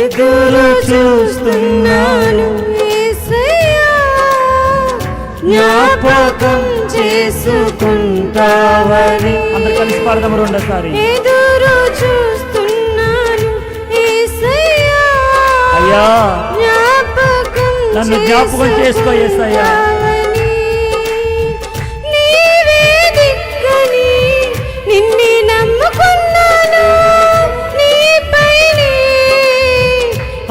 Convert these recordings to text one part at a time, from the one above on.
ఎదురు చూస్తున్నాను యేసయ్యా, జ్ఞాపకం చేసుకుంటావని. అందరు కలిసి పాడదాము రెండోసారి. ఎదురు చూస్తున్నాను యేసయ్యా, అయ్యా నన్ను జ్ఞాపకం చేసుకో యేసయ్యా. నీవే దిక్కని నిన్నే నమ్ముకున్నాను, నీపైనే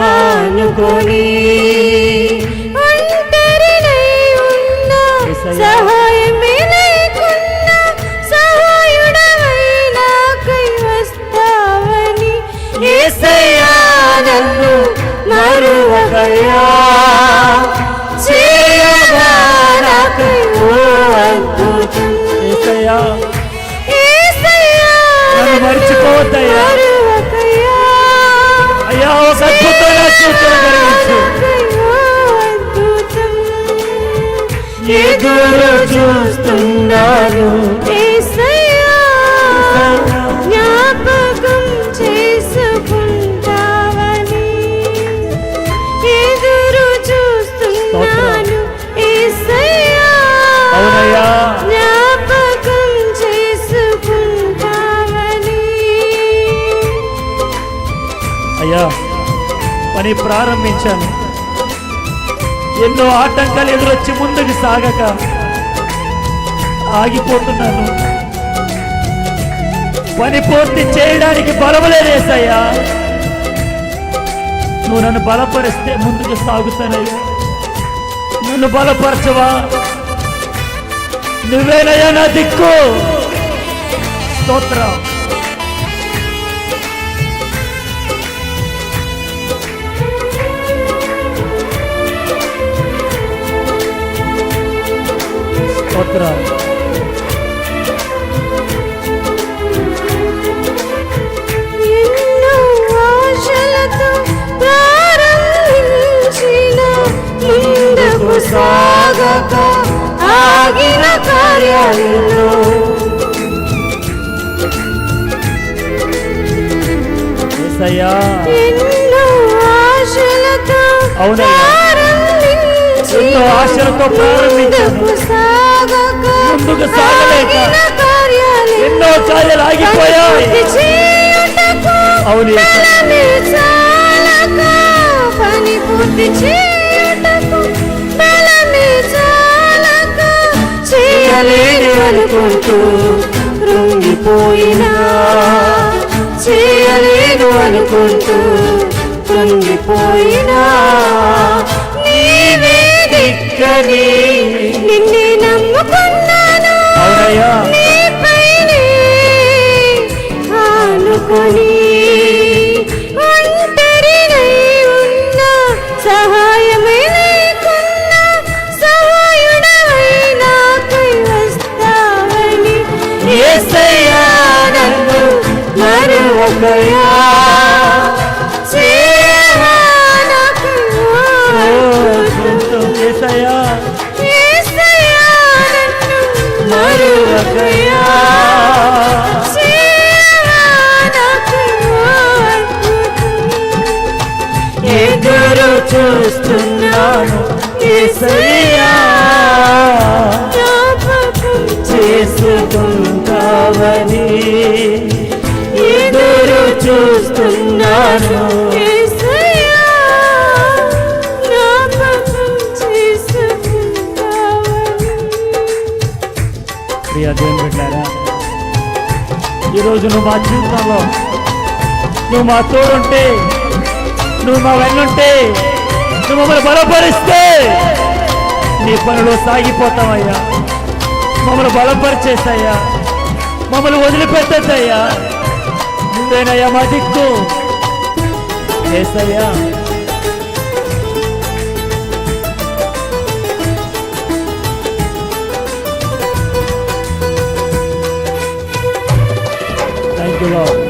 ఆనుకొని ఒంటరినై ఉన్నా, సహాయమే లేకున్నా సహాయుడవై నాకై వస్తావని. యేసయ్యా నన్ను మరువకయ్యా, చేయగా నాకై ఓ అద్భుతం. యేసయ్యా యేసయ్యా నన్ను మర్చిపోవద్దయ్యా. మరువకయ్యా, అయ్యా ఒక అద్భుతమైన సూచన కలిగించు. ఎదురు చూస్తున్నాను యేసయ్యా, జ్ఞాపకం చేసుకుంటావని. ఎదురు చూస్తున్నాను యేసయ్యా, అవునయ్యా జ్ఞాపకం చేసుకుంటావని. అయ్యా పని ప్రారంభించాను, ఎన్నో ఆటంకాలు ఎదురొచ్చి ముందుకు సాగక ఆగిపోతున్నాను. పని పూర్తి చేయడానికి బలములేదేసయ్యా, నువ్వు నన్ను బలపరిస్తే ముందుకు సాగుతానయ్యా. నన్ను బలపరచవా, నువ్వేనయ్యా నా దిక్కు. స్తోత్రం. స్తోత్రం. ఎన్నో ఆశలతో ప్రారంభించిన, ముందుకు సాగక ఆగిన కార్యాలలో యేసయ్యా ఎన్నో ఆశలతో అవునయ్యా, ఎన్నో ఆశలతో ప్రారంభించాను, ముందుకు సాగలేక ఎన్నో కార్యాలు ఆగిపోయాయి. అవును పని పూర్తి చేయుటకు బలమే చాలక, చేయలేని అనుకుంటూ కృంగిపోయినా, చేయలేను అనుకుంటూ కృంగిపోయినా, నీవే దిక్కని నిన్నే నమ్ముకున్నాను, అవునయ్యా నీపైనే ఆనుకొని ఒంటరినై ఉన్నా, సహాయమే లేకున్నా సహాయుడవై నాకై వస్తావని. యేసయ్యా నన్ను మరువకయ్యా, చేయగా నాకై ఓ అద్భుతం. యేసయ్యా యేసయ్యా నన్ను మరువకయ్యా, చేయగా నాకై ఓ అద్భుతం. ఎదురు చూస్తున్నాను యేసయ్యా, జ్ఞాపకం చేసుకుంటావని. ఎదురు చూస్తున్నాను యేసయ్యా, జ్ఞాపకం చేసుకుంటావని. ప్రియ దేవుని బిడ్డలారా, ఈరోజు నువ్వు మా జీవితంలో నువ్వు మా తోడుంటే, నువ్వు మా వెన్నుంటే, నువ్వు మమ్మల్ని బలపరిస్తే నీ పనులు సాగిపోతామయ్యా. మమ్మల్ని బలపరిచేసయ్యా, మమ్మల్ని వదిలిపెట్టద్దయ్యా. నువ్వేనయ్యా మా దిక్కు యేసయ్యా. Thank you Lord.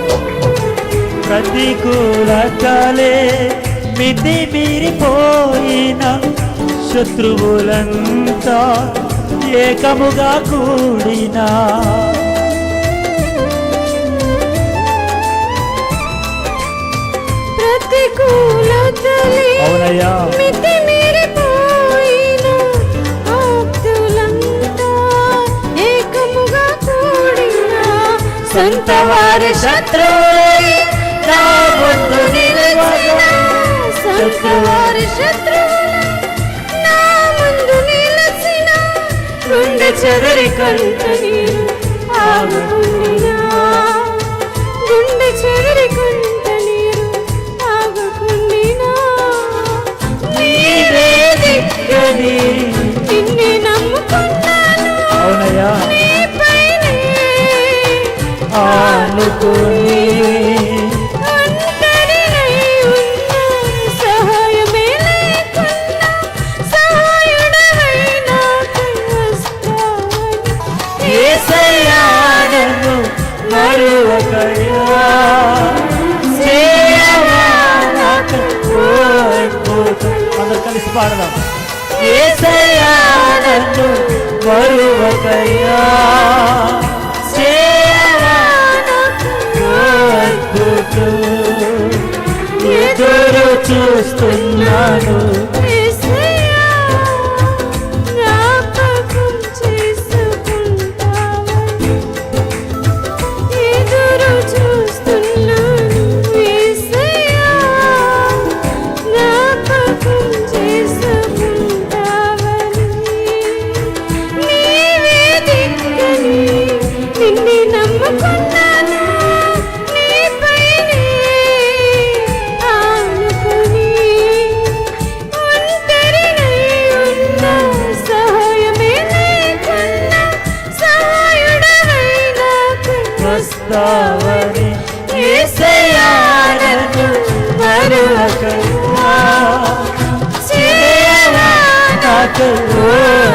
ప్రతికూలతలే మితి మీరిపోయిన, శత్రువులంతా ఏకముగా కూడినా, ప్రతికూల సొంత వారి శత్రువులై నా ముందు నిలిచిన సొంత వారి శత్రువులై నా ముందు నిలిచిన గుండె చెదరి కంట నీరు ఆగుకుండినా గుండె చెదరి కంట నీరు ఆగుకుండినా నీవే దిక్కని నిన్నే నమ్ముకున్నాను అవునయ్యా నీపైనే ఆనుకుని ఒంటరినై ఉన్నా సహాయమే లేకున్నా సహాయుడవై నాకై వస్తావని యేసయ్యా నన్ను మరువకయ్యా సేవా నాకు అద్భుతం. అందరూ కలిసి పాడదాం. యేసయ్యా నన్ను మరువకయ్యా సేవా నాకు అద్భుతం. ఎదురు చూస్తున్నాను యేసయ్యా జ్ఞాపకం చేసుకుంటావని ఎదురు చూస్తున్నాను యేసయ్యా జ్ఞాపకం చేసుకుంటావని నీవే దిక్కని నిన్నే నమ్ముకున్నాను నీపైనే ఆనుకుని ఒంటరినై ఉన్నా సహాయమే లేకున్నా సహాయుడవై నాకై వస్తావని యేసయ్యా నన్ను మరువకయ్యా సేవా నాకు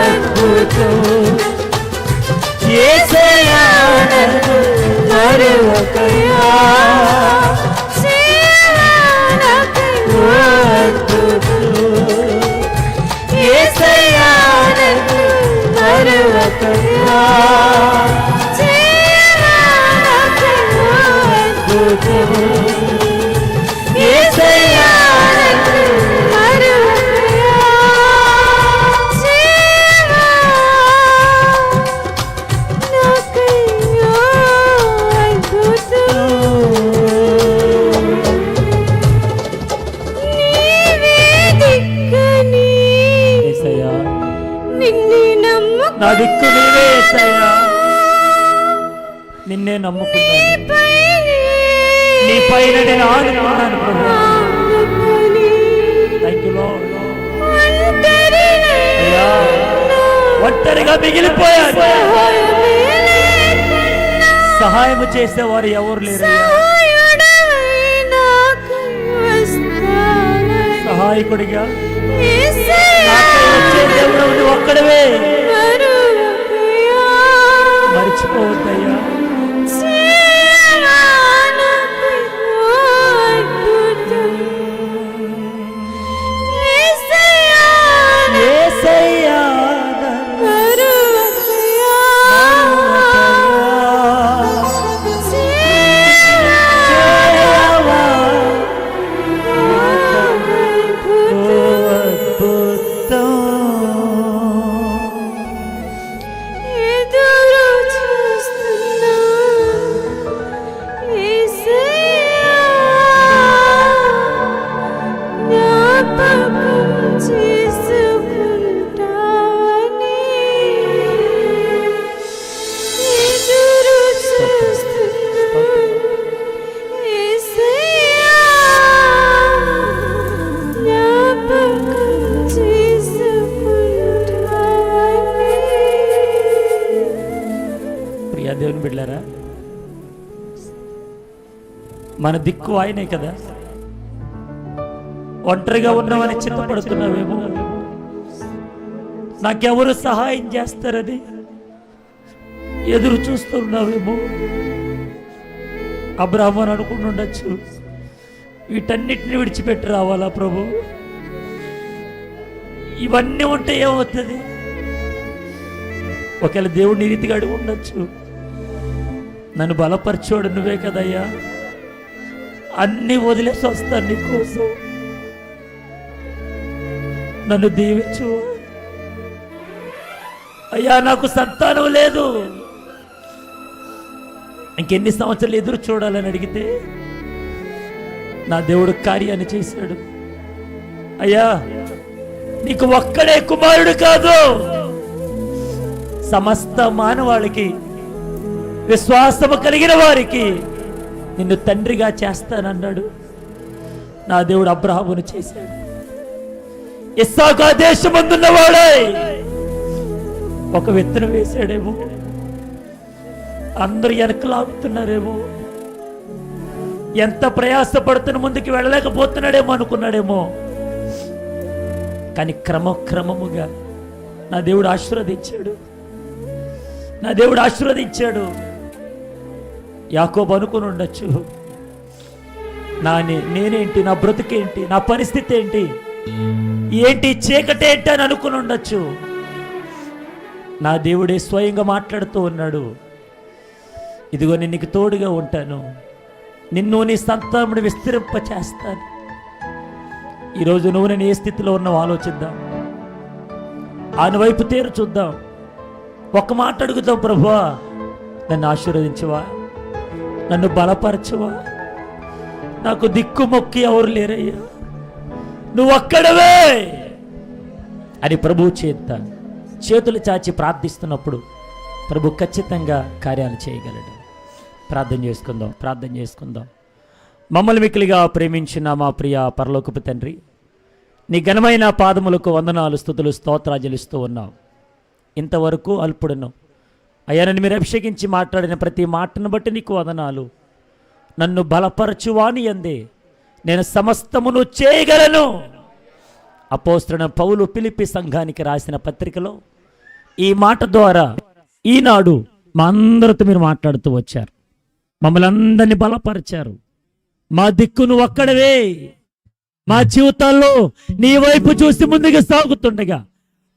అద్భుతం. యేసయ్యా నన్ను మరువకయ్యా సేవా నాకై అద్భుతం. యేసయ్యా నన్ను మరువకయ్యా సేవా నాకై అద్భుతం. యేసయ్యా నన్ను మరువకయ్యా సేవా నాకై అద్భుతం. నీవే దిక్కని యేసయ్యా నిన్నే నమ్ముకున్నాను నా దిక్కు నీవే యేసయ్యా నిన్నే నమ్ముకున్నాను నీ పైన నేను ఆనుకున్నాను ప్రభు. Thank you Lord. అయ్యా ఒంటరిగా మిగిలిపోయాను సహాయం చేసేవారు ఎవరు లేరయ్యా సహాయకుడిగా నాకై వచ్చే దేవుడు నువ్వు ఒక్కడవే మర్చిపోవద్దయ్యా యేసయ్యా నన్ను సేవా అద్భుతం. ఎదురు చూస్తున్నా యేసయ్యా జ్ఞాపకం చేసుకుంటావని ఎదురు చూస్తున్నా యేసయ్యా జ్ఞాపకం చేసుకుంటావని ప్రియా దేవుని బిడ్డలారా మన దిక్కు ఆయనే కదా ఒంటరిగా ఉన్నామని చింతపడుతున్నావేమో నాకెవరు సహాయం చేస్తారని ఎదురు చూస్తున్నావేమో అబ్రాహ్మణు అని అనుకుంటుండొచ్చు వీటన్నిటిని విడిచిపెట్టి రావాలా ప్రభు ఇవన్నీ ఉంటే ఏమవుతుంది ఒకవేళ దేవుడిని రీతిగా అడిగి ఉండొచ్చు నన్ను బలపరిచోడు నువ్వే కదయ్యా అన్ని వదిలేసి వస్తాను నీకోసం నన్ను దీవించు అయ్యా నాకు సంతానం లేదు ఇంకెన్ని సంవత్సరాలు ఎదురు చూడాలని అడిగితే నా దేవుడు కార్యాన్ని చేశాడు. అయ్యా, నీకు ఒక్కడే కుమారుడు కాదు, సమస్త మానవాళికి, విశ్వాసము కలిగిన వారికి నిన్ను తండ్రిగా చేస్తానన్నాడు. నా దేవుడు అబ్రహామును చేశాడు. ఇస్సాకు ఆ దేశమందున్నవాడే ఒక విత్తనం వేశాడేమో, అందరూ వెనకలాగుతున్నారేమో, ఎంత ప్రయాసపడుతున్న ముందుకు వెళ్ళలేకపోతున్నాడేమో అనుకున్నాడేమో. కానీ క్రమక్రమముగా నా దేవుడు ఆశీర్వదించాడు. నా దేవుడు ఆశీర్వదించాడు. యాకోబు అనుకుని ఉండొచ్చు, నేనేంటి, నా బ్రతుకేంటి, నా పరిస్థితి ఏంటి చీకటి ఏంటి అని అనుకుని ఉండొచ్చు. నా దేవుడే స్వయంగా మాట్లాడుతూ ఉన్నాడు, ఇదిగో నేను నీకు తోడుగా ఉంటాను, నిన్ను నీ సంతానమును విస్తరింప చేస్తాను. ఈరోజు నువ్వు నేను ఏ స్థితిలో ఉన్నావు ఆలోచిద్దాం, ఆయన వైపు తేరు చూద్దాం. ఒక్క మాట అడుగుతాం, ప్రభువా నన్ను ఆశీర్వదించవా, నన్ను బలపరచవా, నాకు దిక్కు మొక్కి ఎవరు లేరయ్యా, నువ్వు ఒక్కడవే అని ప్రభువు చేతులు చాచి ప్రార్థిస్తున్నప్పుడు ప్రభు ఖచ్చితంగా కార్యాలు చేయగలడు. ప్రార్థన చేసుకుందాం. మమ్మల్ని మిక్కిలిగా ప్రేమించిన మా ప్రియ పరలోకపు తండ్రి, నీ ఘనమైన పాదములకు వందనాలు, స్తుతులు, స్తోత్రాజలిస్తూ ఉన్నావు. ఇంతవరకు అల్పుడును అయ్యా, నన్ను మీరు అభిషేకించి మాట్లాడిన ప్రతి మాటను బట్టి నీకు వందనాలు. నన్ను బలపరచువాని అందే నేను సమస్తమును చేయగలను. అపోస్తలుడైన పౌలు ఫిలిప్పీ సంఘానికి రాసిన పత్రికలో ఈ మాట ద్వారా ఈనాడు మా అందరితో మీరు మాట్లాడుతూ వచ్చారు. మమ్మల్ని అందరినీ బలపరిచారు. మా దిక్కును ఒక్కడవే, మా జీవితాల్లో నీ వైపు చూసి ముందుకు సాగుతుండగా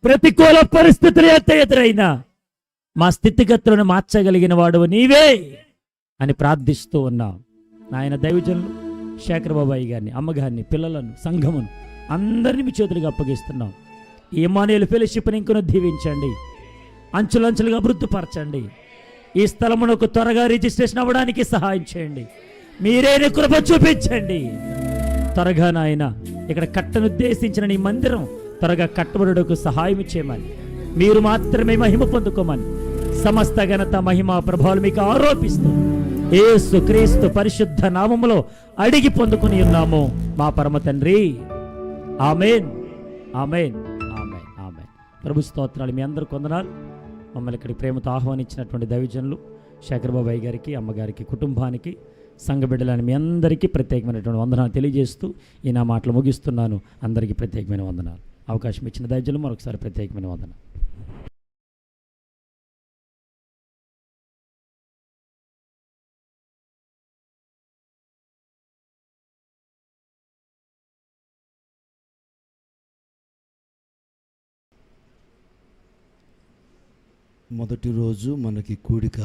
ప్రతికూల పరిస్థితులు ఎంత ఎదురైనా మా స్థితిగతులను మార్చగలిగిన వాడు నీవే అని ప్రార్థిస్తూ ఉన్నాం. నాయన దైవజనులు శేఖర్ బాబాయి గారిని, అమ్మగారిని, పిల్లలను, సంఘమును అందరినీ మీ చేతులుగా అప్పగిస్తున్నాం. ఈ ఇమ్మానుయేలు ఫెలోషిప్ని ఇంకొన దీవించండి, అంచులంచులుగా అభివృద్ధిపరచండి. ఈ స్థలమునకు త్వరగా రిజిస్ట్రేషన్ అవ్వడానికి సహాయం చేయండి. మీరే కృప చూపించండి. త్వరగా నాయన ఇక్కడ కట్టనుద్దేశించిన నీ మందిరం త్వరగా కట్టబడుటకు సహాయం చేయమని, మీరు మాత్రమే మహిమ పొందుకోమని, సమస్త ఘనత మహిమ ప్రభావాలు మీకు ఆరోపిస్తూ యేసు క్రీస్తు పరిశుద్ధ నామములో అడిగి పొందుకుని ఉన్నాము మా పరమ తండ్రి. ఆమేన్, ఆమేన్, ఆమేన్, ఆమేన్. ప్రభు స్తోత్రాలు. మీ అందరికీ వందనాలు. మమ్మల్ని ఇక్కడికి ప్రేమతో ఆహ్వానించినటువంటి దైవజనులు శేఖర్ బాబాయ్ గారికి, అమ్మగారికి, కుటుంబానికి, సంఘ బిడ్డలని మీ అందరికీ ప్రత్యేకమైనటువంటి వందనాలు తెలియజేస్తూ ఈ నా మాటలు ముగిస్తున్నాను. అందరికీ ప్రత్యేకమైన వందనాలు. అవకాశం ఇచ్చిన దైవజనులు మరొకసారి ప్రత్యేకమైన వందనాలు. మొదటి రోజు మనకి కూడిక